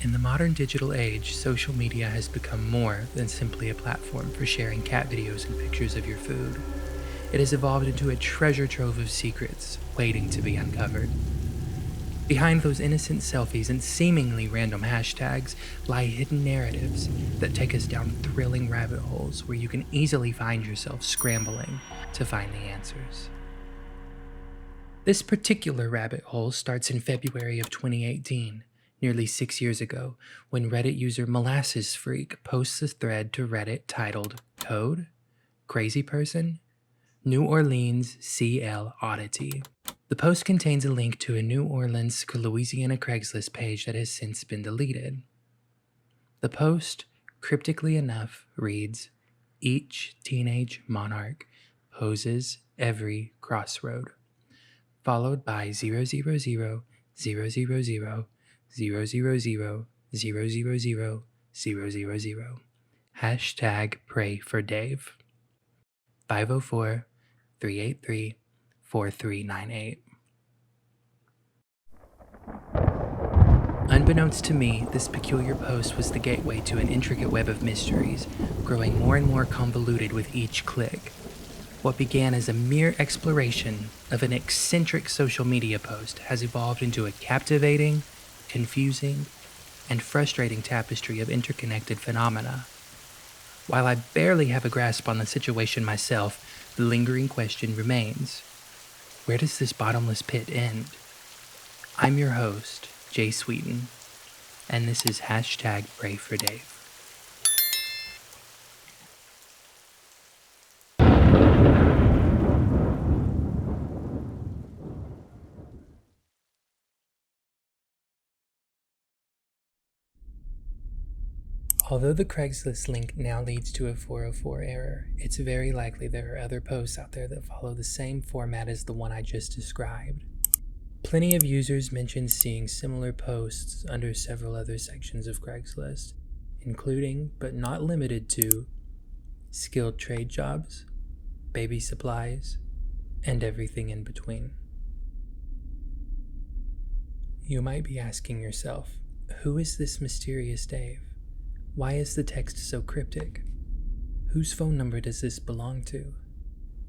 In the modern digital age, social media has become more than simply a platform for sharing cat videos and pictures of your food. It has evolved into a treasure trove of secrets waiting to be uncovered. Behind those innocent selfies and seemingly random hashtags lie hidden narratives that take us down thrilling rabbit holes where you can easily find yourself scrambling to find the answers. This particular rabbit hole starts in February of 2018, nearly 6 years ago, when Reddit user Molasses Freak posts a thread to Reddit titled Code? Crazy Person? New Orleans CL Oddity. The post contains a link to a New Orleans, Louisiana Craigslist page that has since been deleted. The post, cryptically enough, reads, "Each teenage monarch poses every crossroad," followed by 000000000000000. Hashtag PrayForDave. 504-383-4398. Unbeknownst to me, this peculiar post was the gateway to an intricate web of mysteries, growing more and more convoluted with each click. What began as a mere exploration of an eccentric social media post has evolved into a captivating, confusing, and frustrating tapestry of interconnected phenomena. While I barely have a grasp on the situation myself, the lingering question remains: where does this bottomless pit end? I'm your host, Jay Sweeten, and this is hashtag PrayForDave. Although the Craigslist link now leads to a 404 error, it's very likely there are other posts out there that follow the same format as the one I just described. Plenty of users mentioned seeing similar posts under several other sections of Craigslist, including, but not limited to, skilled trade jobs, baby supplies, and everything in between. You might be asking yourself, who is this mysterious Dave? Why is the text so cryptic? Whose phone number does this belong to?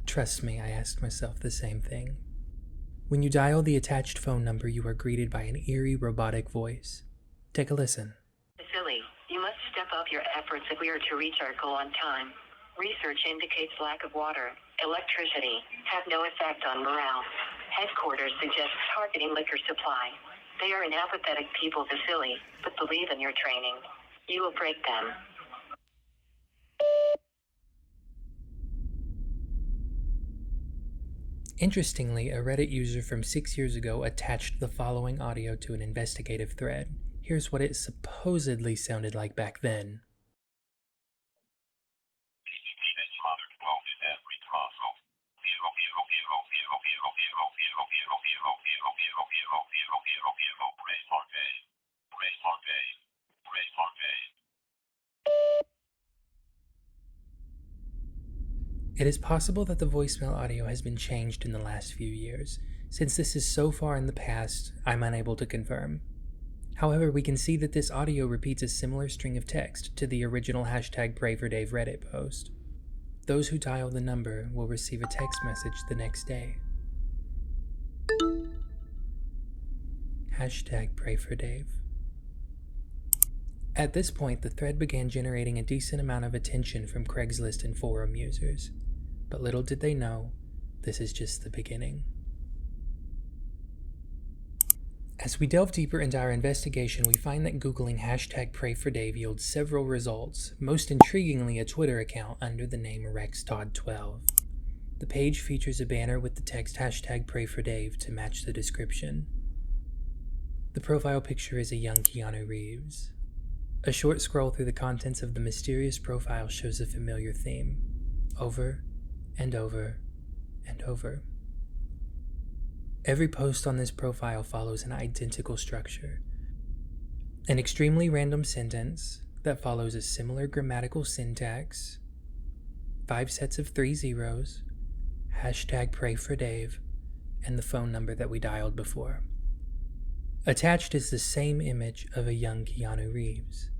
Trust me, I asked myself the same thing. When you dial the attached phone number, you are greeted by an eerie, robotic voice. Take a listen. Silly, you must step up your efforts if we are to reach our goal on time. Research indicates lack of water, electricity, have no effect on morale. Headquarters suggests targeting liquor supply. They are an apathetic people, Vasily, but believe in your training. You will break them. Interestingly, a Reddit user from 6 years ago attached the following audio to an investigative thread. Here's what it supposedly sounded like back then. It is possible that the voicemail audio has been changed in the last few years. Since this is so far in the past, I'm unable to confirm. However, we can see that this audio repeats a similar string of text to the original hashtag PrayForDave Reddit post. Those who dial the number will receive a text message the next day. Hashtag PrayForDave. At this point, the thread began generating a decent amount of attention from Craigslist and forum users. But little did they know, this is just the beginning. As we delve deeper into our investigation, we find that Googling hashtag PrayForDave yields several results, most intriguingly a Twitter account under the name RexTodd12. The page features a banner with the text hashtag PrayForDave to match the description. The profile picture is a young Keanu Reeves. A short scroll through the contents of the mysterious profile shows a familiar theme, over and over and over. Every post on this profile follows an identical structure. An extremely random sentence that follows a similar grammatical syntax, 5 sets of 3 zeros, hashtag PrayForDave, and the phone number that we dialed before. Attached is the same image of a young Keanu Reeves.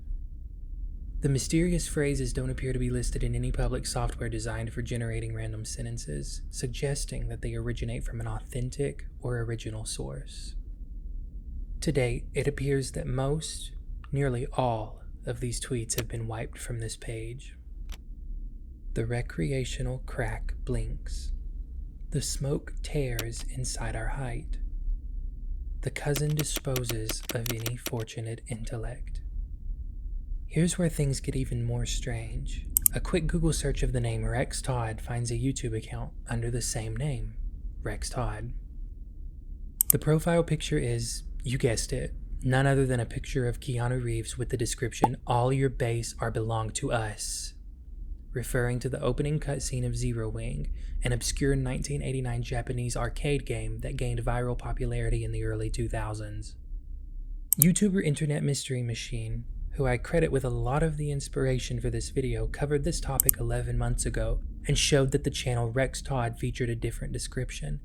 The mysterious phrases don't appear to be listed in any public software designed for generating random sentences, suggesting that they originate from an authentic or original source. To date, it appears that nearly all, of these tweets have been wiped from this page. The recreational crack blinks. The smoke tears inside our height. The cousin disposes of any fortunate intellect. Here's where things get even more strange. A quick Google search of the name Rex Todd finds a YouTube account under the same name, Rex Todd. The profile picture is, you guessed it, none other than a picture of Keanu Reeves with the description, "All your base are belong to us," referring to the opening cutscene of Zero Wing, an obscure 1989 Japanese arcade game that gained viral popularity in the early 2000s. YouTuber Internet Mystery Machine, who I credit with a lot of the inspiration for this video, covered this topic 11 months ago and showed that the channel Rex Todd featured a different description.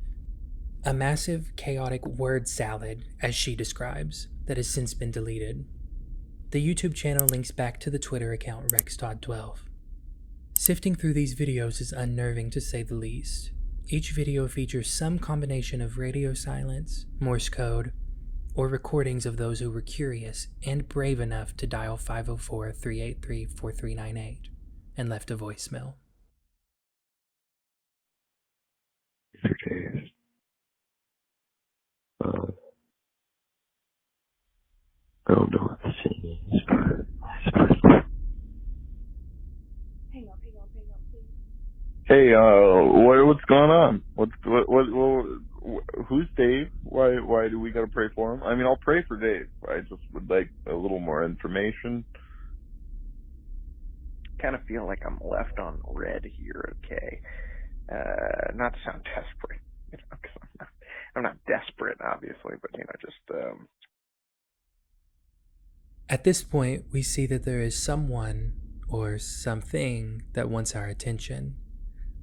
A massive, chaotic word salad, as she describes, that has since been deleted. The YouTube channel links back to the Twitter account RexTodd12. Sifting through these videos is unnerving to say the least. Each video features some combination of radio silence, Morse code, or recordings of those who were curious and brave enough to dial 504-383-4398 and left a voicemail. Erratas. I don't know what the thing is, but I suppose. Hang on, please. Hey, what's going on? What, who's Dave? Why do we gotta pray for him? I mean, I'll pray for Dave. I just would like a little more information. Kind of feel like I'm left on red here, okay? Not to sound desperate, because I'm not desperate, obviously, but, just, At this point, we see that there is someone or something that wants our attention.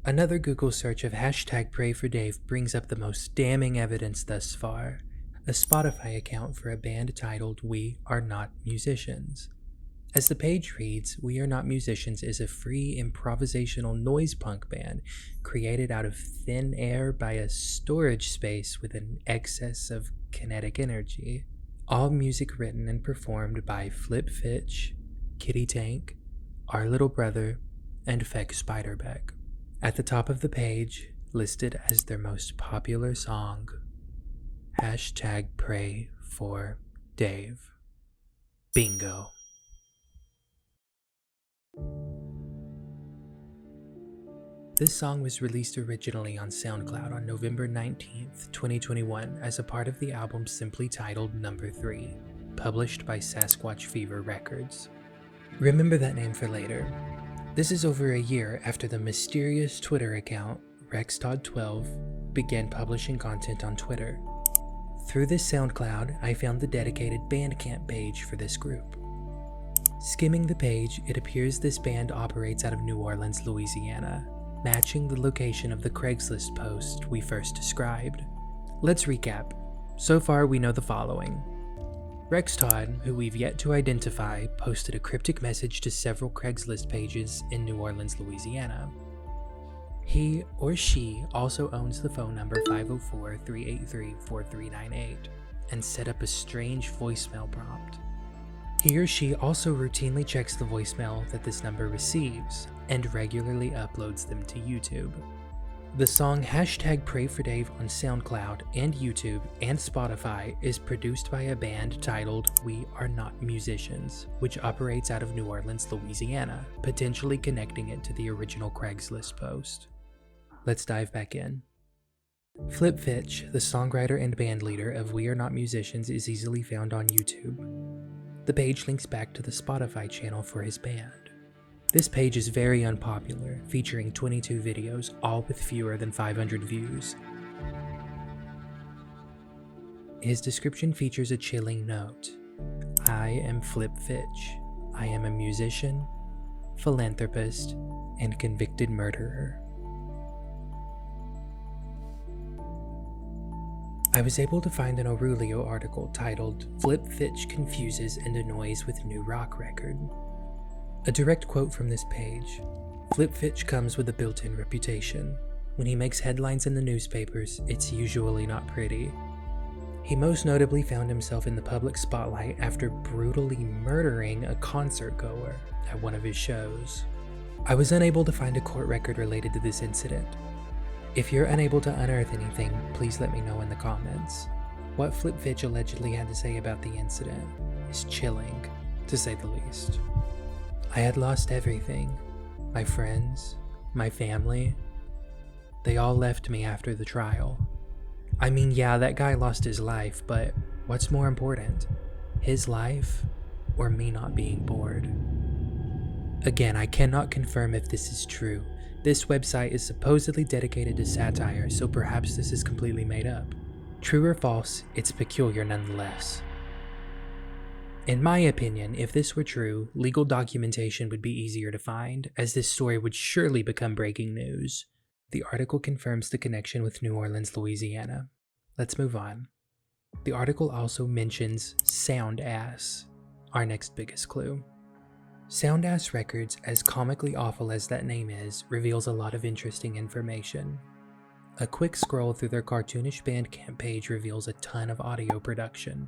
Another Google search of #PrayForDave brings up the most damning evidence thus far, a Spotify account for a band titled We Are Not Musicians. As the page reads, We Are Not Musicians is a free improvisational noise punk band created out of thin air by a storage space with an excess of kinetic energy. All music written and performed by Fitch, Kitty Tank, Our Little Brother, and Feck Speiderbeck. At the top of the page, listed as their most popular song, #PrayForDave. Bingo. This song was released originally on SoundCloud on November 19th, 2021 as a part of the album simply titled Number 3, published by Sasquatch Fever Records. Remember that name for later. This is over a year after the mysterious Twitter account, RexTodd12, began publishing content on Twitter. Through this SoundCloud, I found the dedicated Bandcamp page for this group. Skimming the page, it appears this band operates out of New Orleans, Louisiana, matching the location of the Craigslist post we first described. Let's recap. So far, we know the following. Rex Todd, who we've yet to identify, posted a cryptic message to several Craigslist pages in New Orleans, Louisiana. He or she also owns the phone number 504-383-4398 and set up a strange voicemail prompt. He or she also routinely checks the voicemail that this number receives and regularly uploads them to YouTube. The song #PrayForDave on SoundCloud and YouTube and Spotify is produced by a band titled We Are Not Musicians, which operates out of New Orleans, Louisiana, potentially connecting it to the original Craigslist post. Let's dive back in. Fitch, the songwriter and band leader of We Are Not Musicians, is easily found on YouTube. The page links back to the Spotify channel for his band. This page is very unpopular, featuring 22 videos, all with fewer than 500 views. His description features a chilling note. I am Fitch. I am a musician, philanthropist, and convicted murderer. I was able to find an Aurelio article titled Fitch Confuses and Annoys with New Rock Record. A direct quote from this page: Fitch comes with a built-in reputation. When he makes headlines in the newspapers, it's usually not pretty. He most notably found himself in the public spotlight after brutally murdering a concert goer at one of his shows. I was unable to find a court record related to this incident. If you're unable to unearth anything, please let me know in the comments. What Fitch allegedly had to say about the incident is chilling, to say the least. I had lost everything. My friends, my family. They all left me after the trial. I mean, yeah, that guy lost his life, but what's more important? His life, or me not being bored? Again, I cannot confirm if this is true. This website is supposedly dedicated to satire, so perhaps this is completely made up. True or false, it's peculiar nonetheless. In my opinion, if this were true, legal documentation would be easier to find, as this story would surely become breaking news. The article confirms the connection with New Orleans, Louisiana. Let's move on. The article also mentions Sound Ass, our next biggest clue. Sound Ass Records, as comically awful as that name is, reveals a lot of interesting information. A quick scroll through their cartoonish Bandcamp page reveals a ton of audio production.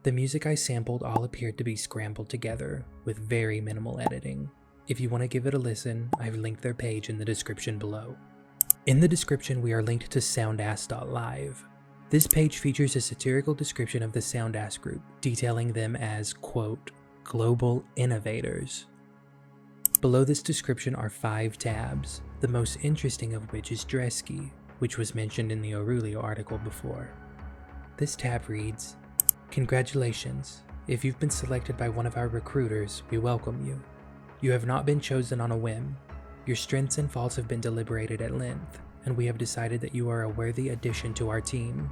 The music I sampled all appeared to be scrambled together, with very minimal editing. If you want to give it a listen, I've linked their page in the description below. In the description, we are linked to soundass.live. This page features a satirical description of the Soundass group, detailing them as, quote, global innovators. Below this description are 5 tabs, the most interesting of which is Dresky, which was mentioned in the Aurelio article before. This tab reads, "Congratulations, if you've been selected by one of our recruiters, we welcome you. You have not been chosen on a whim. Your strengths and faults have been deliberated at length, and we have decided that you are a worthy addition to our team.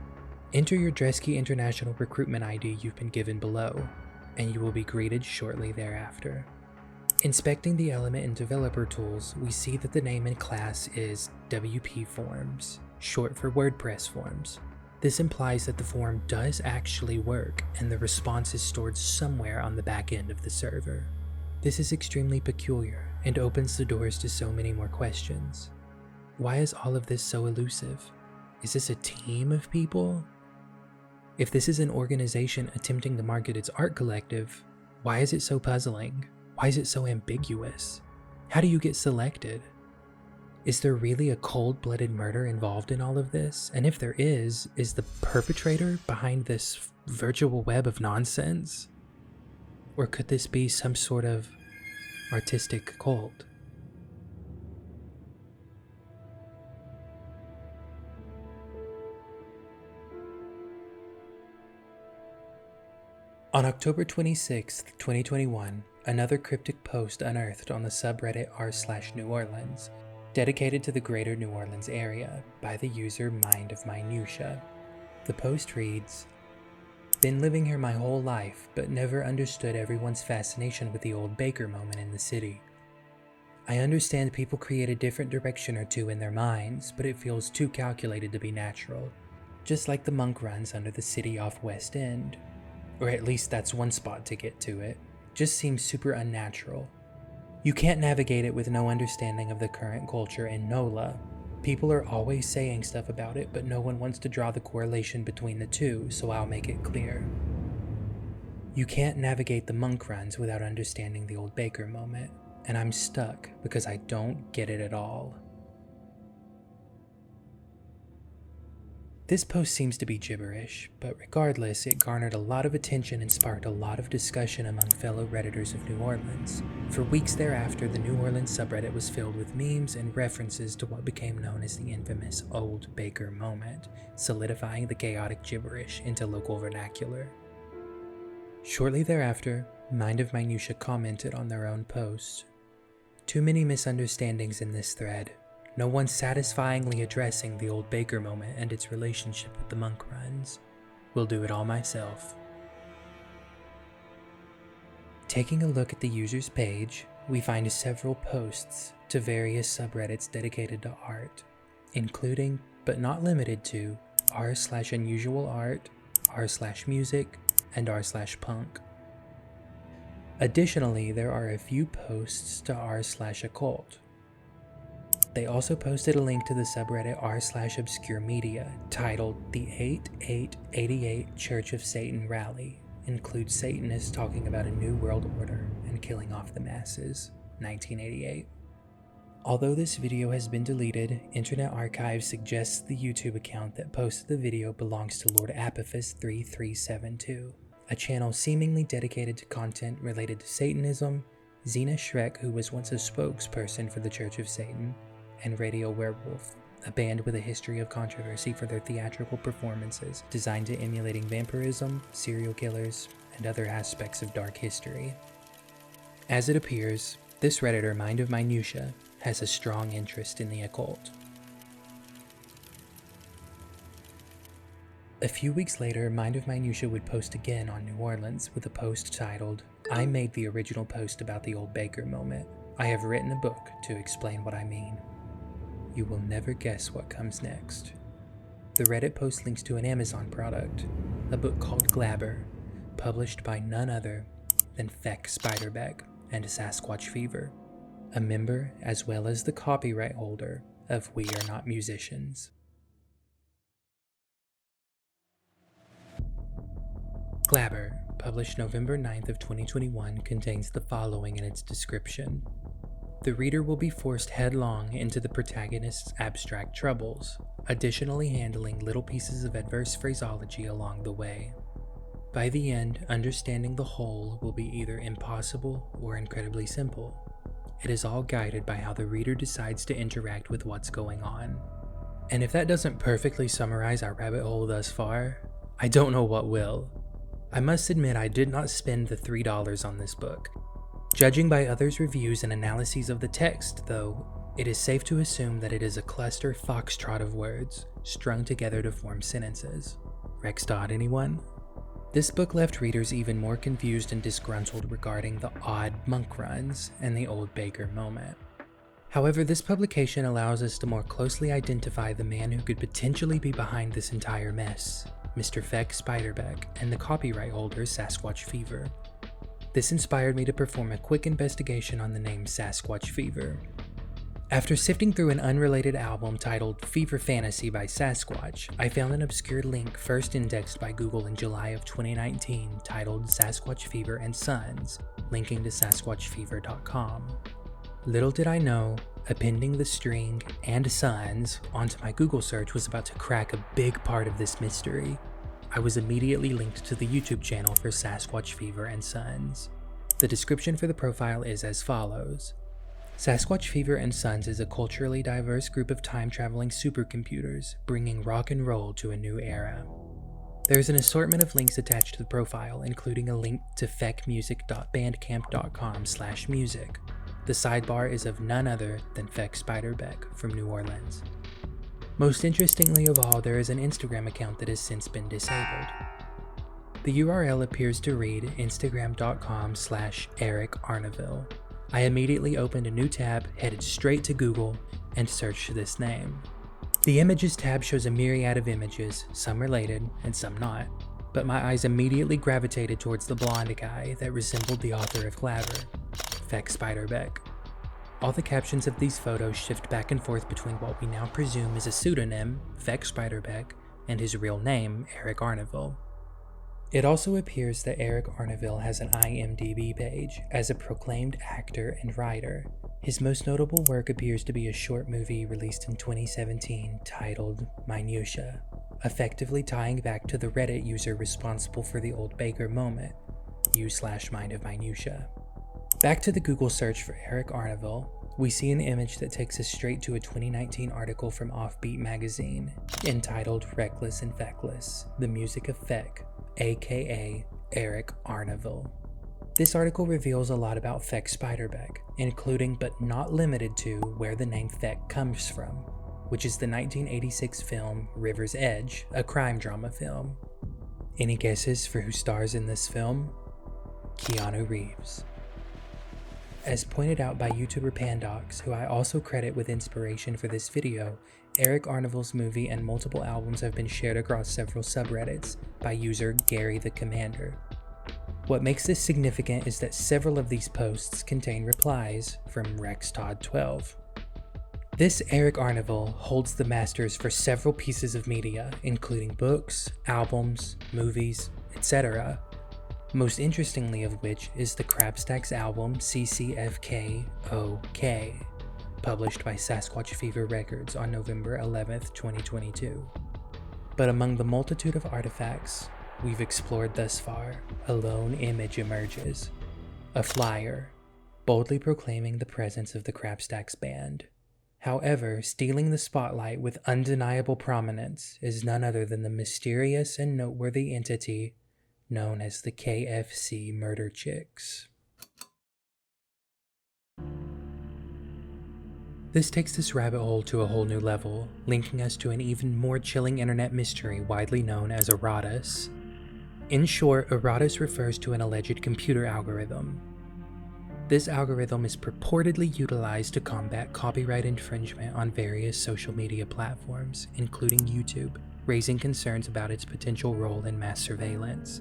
Enter your Dresky International Recruitment ID you've been given below, and you will be greeted shortly thereafter." Inspecting the element and developer tools, we see that the name in class is WP Forms, short for WordPress forms. This implies that the form does actually work, and the response is stored somewhere on the back end of the server. This is extremely peculiar, and opens the doors to so many more questions. Why is all of this so elusive? Is this a team of people? If this is an organization attempting to market its art collective, why is it so puzzling? Why is it so ambiguous? How do you get selected? Is there really a cold-blooded murder involved in all of this? And if there is the perpetrator behind this virtual web of nonsense? Or could this be some sort of artistic cult? On October 26, 2021, another cryptic post unearthed on the subreddit r/New Orleans, dedicated to the greater New Orleans area by the user Mind of Minutia. The post reads, "Been living here my whole life, but never understood everyone's fascination with the old Baker moment in the city. I understand people create a different direction or two in their minds, but it feels too calculated to be natural. Just like the monk runs under the city off West End. Or at least that's one spot to get to it. Just seems super unnatural. You can't navigate it with no understanding of the current culture in NOLA. People are always saying stuff about it, but no one wants to draw the correlation between the two, so I'll make it clear. You can't navigate the monk runs without understanding the old Baker moment, and I'm stuck because I don't get it at all." This post seems to be gibberish, but regardless, it garnered a lot of attention and sparked a lot of discussion among fellow Redditors of New Orleans. For weeks thereafter, the New Orleans subreddit was filled with memes and references to what became known as the infamous Old Baker moment, solidifying the chaotic gibberish into local vernacular. Shortly thereafter, Mind of Minutia commented on their own post. "Too many misunderstandings in this thread. No one satisfyingly addressing the old Baker moment and its relationship with the monk runs. Will do it all myself." Taking a look at the user's page, we find several posts to various subreddits dedicated to art, including, but not limited to, r/unusualart, r/music, and r/punk. Additionally, there are a few posts to r/occult. They also posted a link to the subreddit r/obscure media titled The 8888 Church of Satan Rally. Includes Satanists talking about a new world order and killing off the masses, 1988. Although this video has been deleted, Internet Archive suggests the YouTube account that posted the video belongs to Lord Apophis 3372, a channel seemingly dedicated to content related to Satanism, Xena Shrek, who was once a spokesperson for the Church of Satan, and Radio Werewolf, a band with a history of controversy for their theatrical performances designed to emulating vampirism, serial killers, and other aspects of dark history. As it appears, this Redditor Mind of Minutia has a strong interest in the occult. A few weeks later, Mind of Minutia would post again on New Orleans with a post titled, "I made the original post about the old Baker moment. I have written a book to explain what I mean. You will never guess what comes next." The Reddit post links to an Amazon product, a book called Glabber, published by none other than Feck Speiderbeck and Sasquatch Fever, a member as well as the copyright holder of We Are Not Musicians. Glabber, published November 9th of 2021, contains the following in its description. The reader will be forced headlong into the protagonist's abstract troubles, additionally handling little pieces of adverse phraseology along the way. By the end, understanding the whole will be either impossible or incredibly simple. It is all guided by how the reader decides to interact with what's going on. And if that doesn't perfectly summarize our rabbit hole thus far, I don't know what will. I must admit I did not spend the $3 on this book. Judging by others' reviews and analyses of the text, though, it is safe to assume that it is a cluster foxtrot of words, strung together to form sentences. Rex Todd, anyone? This book left readers even more confused and disgruntled regarding the odd monk runs and the old Baker moment. However, this publication allows us to more closely identify the man who could potentially be behind this entire mess, Mr. Feck Speiderbeck, and the copyright holder Sasquatch Fever. This inspired me to perform a quick investigation on the name Sasquatch Fever. After sifting through an unrelated album titled Fever Fantasy by Sasquatch, I found an obscure link first indexed by Google in July of 2019 titled Sasquatch Fever and Sons, linking to sasquatchfever.com. Little did I know, appending the string and Sons onto my Google search was about to crack a big part of this mystery. I was immediately linked to the YouTube channel for Sasquatch Fever and Sons. The description for the profile is as follows. Sasquatch Fever and Sons is a culturally diverse group of time-traveling supercomputers, bringing rock and roll to a new era. There's an assortment of links attached to the profile, including a link to feckmusic.bandcamp.com/music. The sidebar is of none other than Feck Speiderbeck from New Orleans. Most interestingly of all, there is an Instagram account that has since been disabled. The URL appears to read instagram.com/EricArneville. I immediately opened a new tab, headed straight to Google, and searched this name. The Images tab shows a myriad of images, some related and some not, but my eyes immediately gravitated towards the blonde guy that resembled the author of Glabber, Feck Speiderbeck. All the captions of these photos shift back and forth between what we now presume is a pseudonym, Feck Speiderbeck, and his real name, Eric Arneville. It also appears that Eric Arneville has an IMDb page as a proclaimed actor and writer. His most notable work appears to be a short movie released in 2017 titled Minutia, effectively tying back to the Reddit user responsible for the old Baker moment, u/Mind of Minutia. Back to the Google search for Eric Arneville, we see an image that takes us straight to a 2019 article from Offbeat magazine entitled Reckless and Feckless, The Music of Feck, aka Eric Arneville. This article reveals a lot about Feck Speiderbeck, including but not limited to where the name Feck comes from, which is the 1986 film River's Edge, a crime drama film. Any guesses for who stars in this film? Keanu Reeves. As pointed out by YouTuber Pandox, who I also credit with inspiration for this video, Eric Arnival's movie and multiple albums have been shared across several subreddits by user Gary the Commander. What makes this significant is that several of these posts contain replies from Rex Todd 12. This Eric Arnival holds the masters for several pieces of media, including books, albums, movies, etc. Most interestingly of which is the Crabstack's album CCFK-OK, published by Sasquatch Fever Records on November 11th, 2022. But among the multitude of artifacts we've explored thus far, a lone image emerges. A flyer, boldly proclaiming the presence of the Crabstack's band. However, stealing the spotlight with undeniable prominence is none other than the mysterious and noteworthy entity known as the KFC Murder Chicks. This takes this rabbit hole to a whole new level, linking us to an even more chilling internet mystery widely known as Erratas. In short, Erratus refers to an alleged computer algorithm. This algorithm is purportedly utilized to combat copyright infringement on various social media platforms, including YouTube, raising concerns about its potential role in mass surveillance.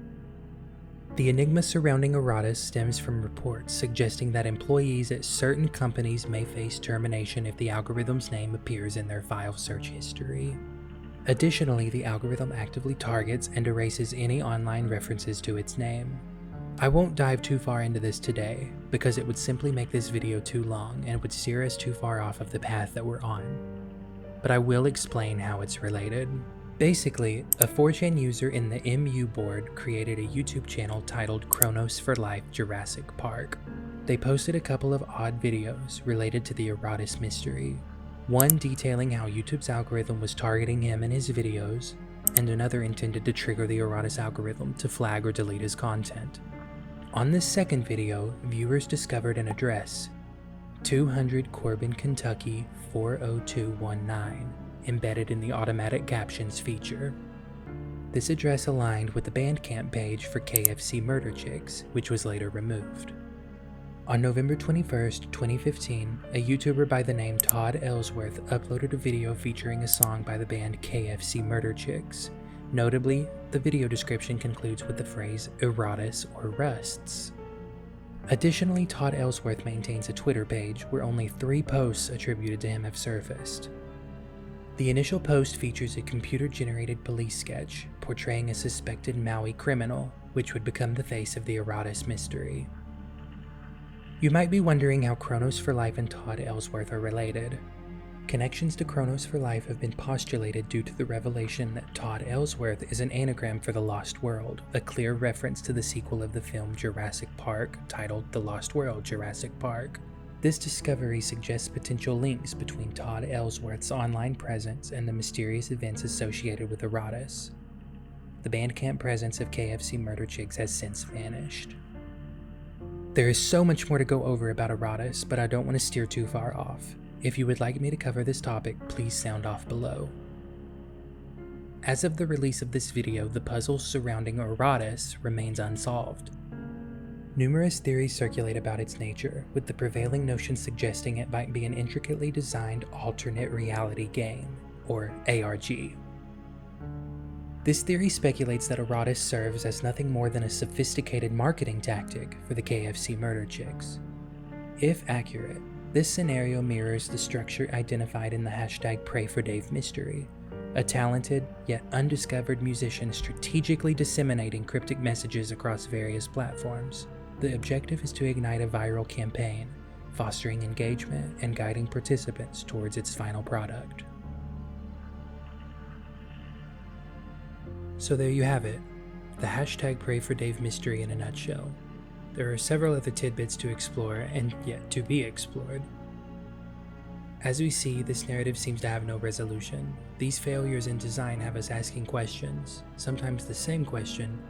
The enigma surrounding Erratus stems from reports suggesting that employees at certain companies may face termination if the algorithm's name appears in their file search history. Additionally, the algorithm actively targets and erases any online references to its name. I won't dive too far into this today, because it would simply make this video too long and would steer us too far off of the path that we're on. But I will explain how it's related. Basically, a 4chan user in the MU board created a YouTube channel titled Chronos for Life Jurassic Park. They posted a couple of odd videos related to the Erratus mystery, one detailing how YouTube's algorithm was targeting him in his videos, and another intended to trigger the Erratus algorithm to flag or delete his content. On this second video, viewers discovered an address, 200 Corbin, Kentucky 40219, embedded in the automatic captions feature. This address aligned with the Bandcamp page for KFC Murder Chicks, which was later removed. On November 21st, 2015, a YouTuber by the name Todd Ellsworth uploaded a video featuring a song by the band KFC Murder Chicks. Notably, the video description concludes with the phrase Erratus or Rusts. Additionally, Todd Ellsworth maintains a Twitter page where only 3 posts attributed to him have surfaced. The initial post features a computer-generated police sketch portraying a suspected Maui criminal, which would become the face of the Erratus mystery. You might be wondering how Chronos for Life and Todd Ellsworth are related. Connections to Chronos for Life have been postulated due to the revelation that Todd Ellsworth is an anagram for The Lost World, a clear reference to the sequel of the film Jurassic Park, titled The Lost World Jurassic Park. This discovery suggests potential links between Todd Ellsworth's online presence and the mysterious events associated with Erratus. The Bandcamp presence of KFC Murder Chicks has since vanished. There is so much more to go over about Erratus, but I don't want to steer too far off. If you would like me to cover this topic, please sound off below. As of the release of this video, the puzzle surrounding Erratus remains unsolved. Numerous theories circulate about its nature, with the prevailing notion suggesting it might be an intricately designed alternate reality game, or ARG. This theory speculates that Erratus serves as nothing more than a sophisticated marketing tactic for the KFC Murder Chicks. If accurate, this scenario mirrors the structure identified in the hashtag PrayForDave mystery, a talented yet undiscovered musician strategically disseminating cryptic messages across various platforms. The objective is to ignite a viral campaign, fostering engagement and guiding participants towards its final product. So there you have it, the hashtag PrayForDave mystery in a nutshell. There are several other tidbits to explore and yet to be explored. As we see, this narrative seems to have no resolution. These failures in design have us asking questions, sometimes the same question,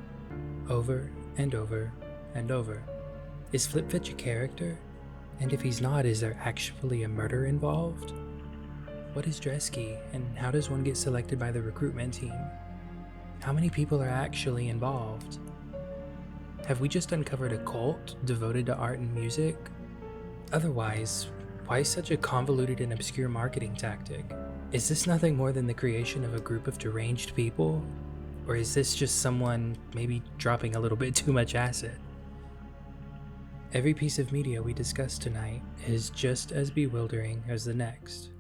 over and over and over. Is Fitch a character? And if he's not, is there actually a murder involved? What is dress key, and how does one get selected by the recruitment team? How many people are actually involved? Have we just uncovered a cult devoted to art and music? Otherwise, why such a convoluted and obscure marketing tactic? Is this nothing more than the creation of a group of deranged people? Or is this just someone maybe dropping a little bit too much acid? Every piece of media we discuss tonight is just as bewildering as the next.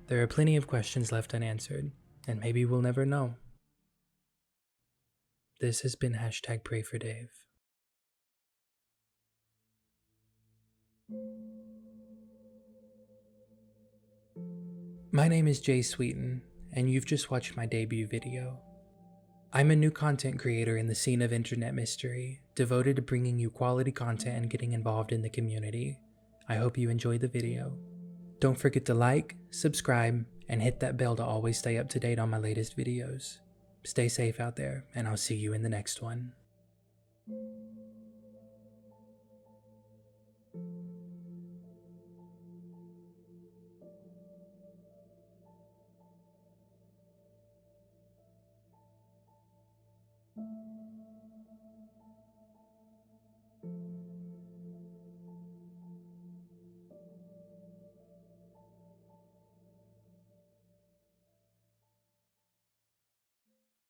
There are plenty of questions left unanswered, and maybe we'll never know. This has been #PrayForDave. My name is Jay Sweeten, and you've just watched my debut video. I'm a new content creator in the scene of internet mystery, devoted to bringing you quality content and getting involved in the community. I hope you enjoyed the video. Don't forget to like, subscribe, and hit that bell to always stay up to date on my latest videos. Stay safe out there, and I'll see you in the next one.